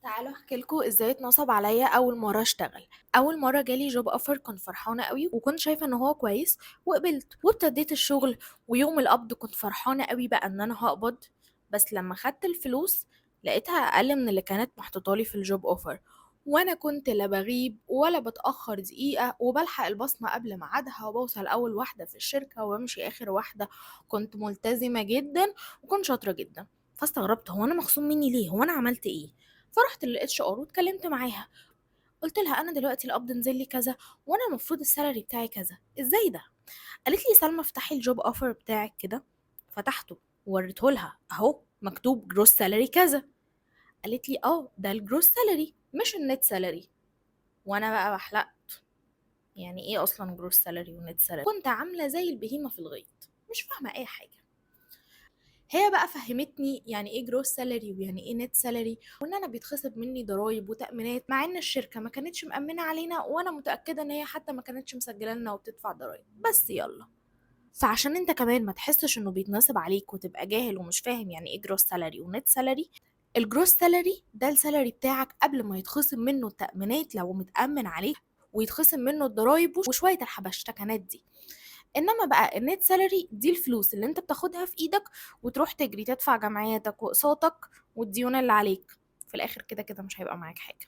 تعالوا احكي لكم ازاي اتنصب عليا اول مره اشتغل. اول مره جالي جوب اوفر كنت فرحانه قوي وكنت شايفه ان هو كويس وقبلت وابتديت الشغل. ويوم القبض كنت فرحانه قوي بقى ان انا هقبض. بس لما خدت الفلوس لقيتها اقل من اللي كانت محطوطالي في الجوب اوفر. وانا كنت لا بغيب ولا بتاخر دقيقه وبلحق البصمه قبل ميعادها وبوصل اول واحده في الشركه وبمشي اخر واحده. كنت ملتزمه جدا وكنت شاطره جدا. فاستغربت، هو انا مخصوم مني ليه؟ هو انا عملت ايه؟ فرحت للاتش ار واتكلمت معاها. قلت لها انا دلوقتي القبض نزل لي كذا وانا المفروض السالري بتاعي كذا، ازاي ده؟ قالت لي سلمى افتحي الجوب اوفر بتاعك كده. فتحته ووريته لها، اهو مكتوب جروس سالري كذا. قالت لي اه ده الجروس سالري مش النت سالري. وانا بقى بحلقت، يعني ايه اصلا جروس سالري ونت سالري؟ كنت عامله زي البهيمه في الغيط مش فاهمه اي حاجه. هي بقى فهمتني يعني ايه جروس سالري ويعني ايه نت سالري، وان انا بيتخصم مني ضرايب وتأمينات مع ان الشركة ما كانتش مأمنة علينا، وانا متأكدة ان هي حتى ما كانتش مسجلة لنا وبتدفع ضرايب. بس يلا، فعشان انت كمان ما تحسش انه بيتنصب عليك وتبقى جاهل ومش فاهم يعني ايه جروس سالري ونت سالري. الجروس سالري ده السالري بتاعك قبل ما يتخصم منه التأمينات لو متأمن عليك، ويتخصم منه الضرايب وشوية الحبشتكنات دي. انما بقى النت سالري دي الفلوس اللي انت بتاخدها في ايدك وتروح تجري تدفع جمعياتك واقساطك والديون اللي عليك. في الاخر كده كده مش هيبقى معاك حاجة.